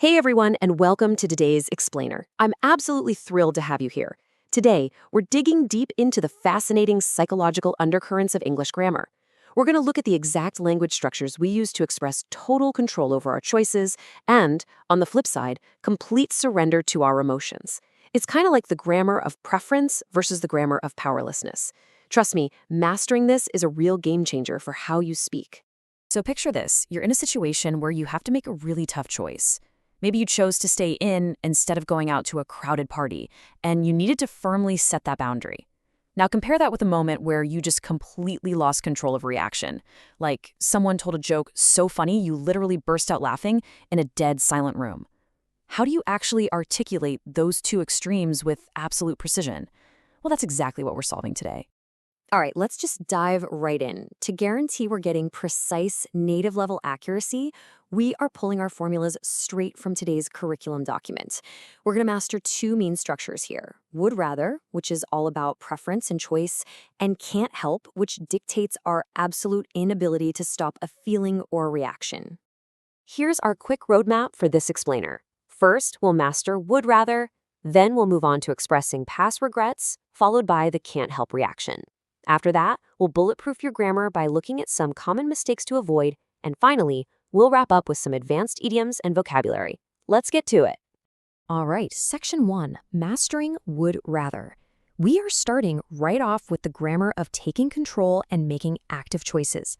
Hey everyone, and welcome to today's Explainer. I'm absolutely thrilled to have you here. Today, we're digging deep into the fascinating psychological undercurrents of English grammar. We're going to look at the exact language structures we use to express total control over our choices and, on the flip side, complete surrender to our emotions. It's kind of like the grammar of preference versus the grammar of powerlessness. Trust me, mastering this is a real game changer for how you speak. So picture this, you're in a situation where you have to make a really tough choice. Maybe you chose to stay in instead of going out to a crowded party, and you needed to firmly set that boundary. Now compare that with a moment where you just completely lost control of reaction. Like someone told a joke so funny you literally burst out laughing in a dead silent room. How do you actually articulate those two extremes with absolute precision? Well, that's exactly what we're solving today. All right, let's just dive right in. To guarantee we're getting precise native level accuracy, we are pulling our formulas straight from today's curriculum document. We're going to master two main structures here: would rather, which is all about preference and choice, and can't help, which dictates our absolute inability to stop a feeling or a reaction. Here's our quick roadmap for this explainer. First, we'll master would rather, then we'll move on to expressing past regrets, followed by the can't help reaction. After that, we'll bulletproof your grammar by looking at some common mistakes to avoid, and finally, we'll wrap up with some advanced idioms and vocabulary. Let's get to it. All right, Section 1, Mastering Would Rather. We are starting right off with the grammar of taking control and making active choices.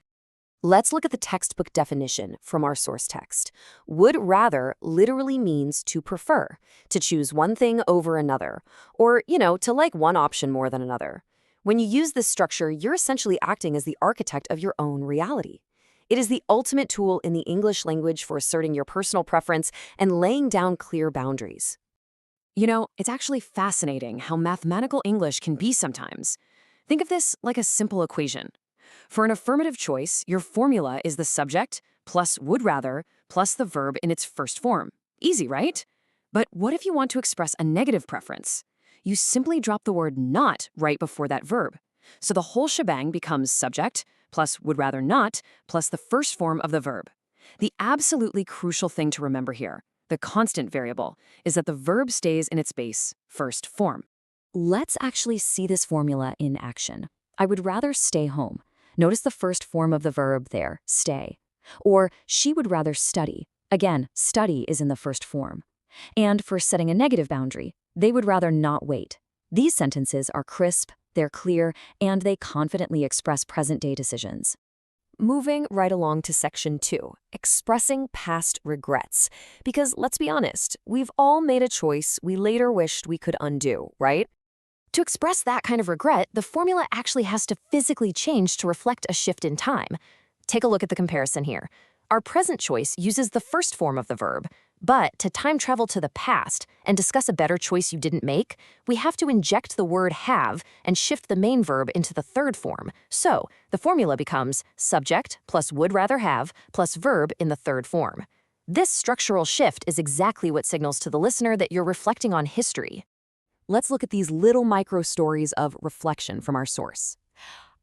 Let's look at the textbook definition from our source text. Would rather literally means to prefer, to choose one thing over another, or, to like one option more than another. When you use this structure, you're essentially acting as the architect of your own reality. It is the ultimate tool in the English language for asserting your personal preference and laying down clear boundaries. It's actually fascinating how mathematical English can be sometimes. Think of this like a simple equation. For an affirmative choice, your formula is the subject plus would rather plus the verb in its first form. Easy, right? But what if you want to express a negative preference? You simply drop the word not right before that verb. So the whole shebang becomes subject plus would rather not plus the first form of the verb. The absolutely crucial thing to remember here, the constant variable, is that the verb stays in its base, first form. Let's actually see this formula in action. I would rather stay home. Notice the first form of the verb there, stay. Or she would rather study. Again, study is in the first form. And for setting a negative boundary, they would rather not wait. These sentences are crisp, they're clear, and they confidently express present-day decisions. Moving right along to Section 2, expressing past regrets. Because let's be honest, we've all made a choice we later wished we could undo, right? To express that kind of regret, the formula actually has to physically change to reflect a shift in time. Take a look at the comparison here. Our present choice uses the first form of the verb, but to time travel to the past and discuss a better choice you didn't make, we have to inject the word have and shift the main verb into the third form. So the formula becomes subject plus would rather have plus verb in the third form. This structural shift is exactly what signals to the listener that you're reflecting on history. Let's look at these little micro stories of reflection from our source.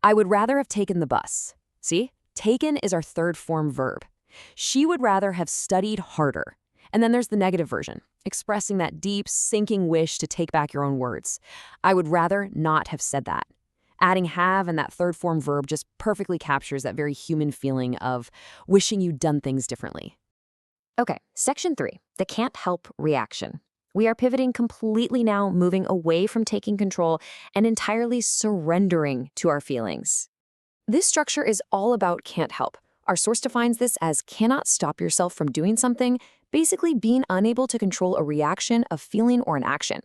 I would rather have taken the bus. See? Taken is our third form verb. She would rather have studied harder. And then there's the negative version, expressing that deep, sinking wish to take back your own words. I would rather not have said that. Adding have and that third form verb just perfectly captures that very human feeling of wishing you'd done things differently. Okay, Section 3, the can't help reaction. We are pivoting completely now, moving away from taking control and entirely surrendering to our feelings. This structure is all about can't help. Our source defines this as cannot stop yourself from doing something, basically being unable to control a reaction, a feeling, or an action.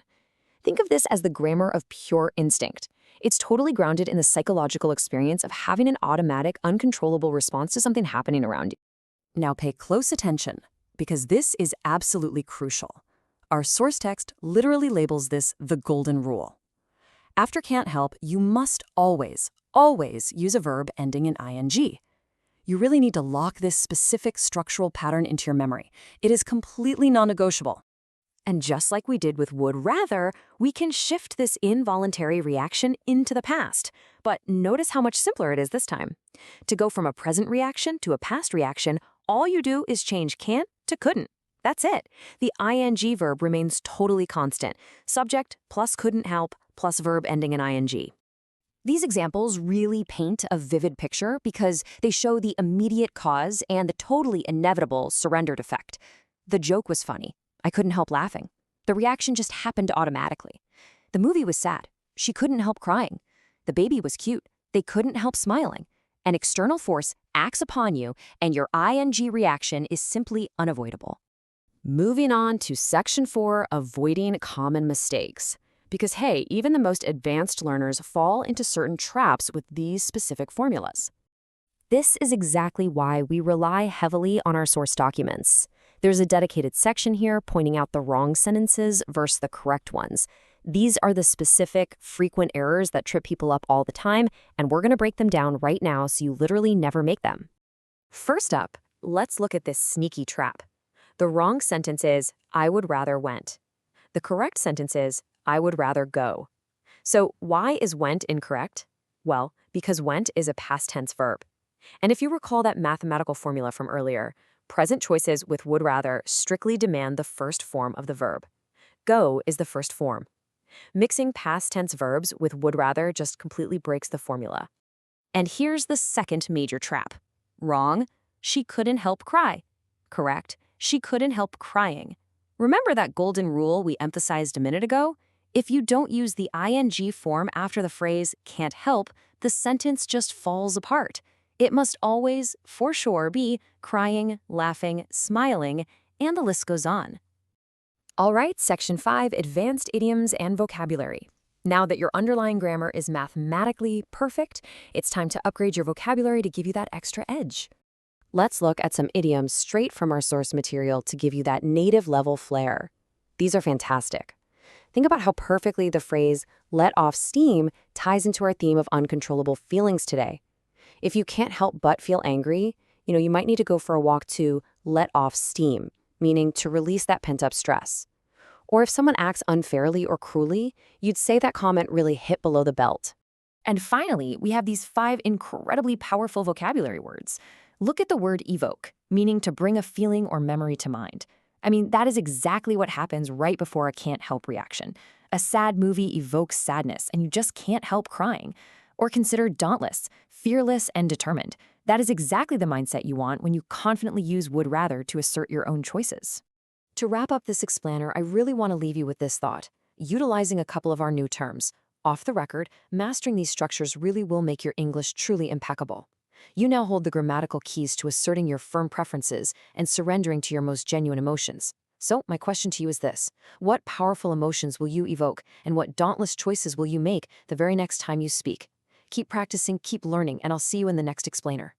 Think of this as the grammar of pure instinct. It's totally grounded in the psychological experience of having an automatic, uncontrollable response to something happening around you. Now pay close attention, because this is absolutely crucial. Our source text literally labels this the golden rule. After can't help, you must always use a verb ending in ing. You really need to lock this specific structural pattern into your memory. It is completely non-negotiable. And just like we did with would rather, we can shift this involuntary reaction into the past. But notice how much simpler it is this time. To go from a present reaction to a past reaction, all you do is change can't to couldn't. That's it. The ing verb remains totally constant. Subject plus couldn't help plus verb ending in ing. These examples really paint a vivid picture because they show the immediate cause and the totally inevitable surrendered effect. The joke was funny. I couldn't help laughing. The reaction just happened automatically. The movie was sad. She couldn't help crying. The baby was cute. They couldn't help smiling. An external force acts upon you, and your ing reaction is simply unavoidable. Moving on to Section 4, avoiding common mistakes. Because hey, even the most advanced learners fall into certain traps with these specific formulas. This is exactly why we rely heavily on our source documents. There's a dedicated section here pointing out the wrong sentences versus the correct ones. These are the specific, frequent errors that trip people up all the time, and we're going to break them down right now so you literally never make them. First up, let's look at this sneaky trap. The wrong sentence is, I would rather went. The correct sentence is, I would rather go. So why is went incorrect? Well, because went is a past tense verb. And if you recall that mathematical formula from earlier, present choices with would rather strictly demand the first form of the verb. Go is the first form. Mixing past tense verbs with would rather just completely breaks the formula. And here's the second major trap. Wrong, she couldn't help cry. Correct, she couldn't help crying. Remember that golden rule we emphasized a minute ago? If you don't use the ing form after the phrase can't help, the sentence just falls apart. It must always, for sure, be crying, laughing, smiling, and the list goes on. All right, Section 5, Advanced Idioms and Vocabulary. Now that your underlying grammar is mathematically perfect, it's time to upgrade your vocabulary to give you that extra edge. Let's look at some idioms straight from our source material to give you that native level flair. These are fantastic. Think about how perfectly the phrase let off steam ties into our theme of uncontrollable feelings today. If you can't help but feel angry, you might need to go for a walk to let off steam, meaning to release that pent-up stress. Or if someone acts unfairly or cruelly, you'd say that comment really hit below the belt. And finally, we have these 5 incredibly powerful vocabulary words. Look at the word evoke, meaning to bring a feeling or memory to mind. That is exactly what happens right before a can't help reaction. A sad movie evokes sadness, and you just can't help crying. Or consider dauntless, fearless, and determined. That is exactly the mindset you want when you confidently use would rather to assert your own choices. To wrap up this explainer, I really want to leave you with this thought. Utilizing a couple of our new terms. Off the record, mastering these structures really will make your English truly impeccable. You now hold the grammatical keys to asserting your firm preferences and surrendering to your most genuine emotions. So, my question to you is this. What powerful emotions will you evoke, and what dauntless choices will you make the very next time you speak? Keep practicing, keep learning, and I'll see you in the next explainer.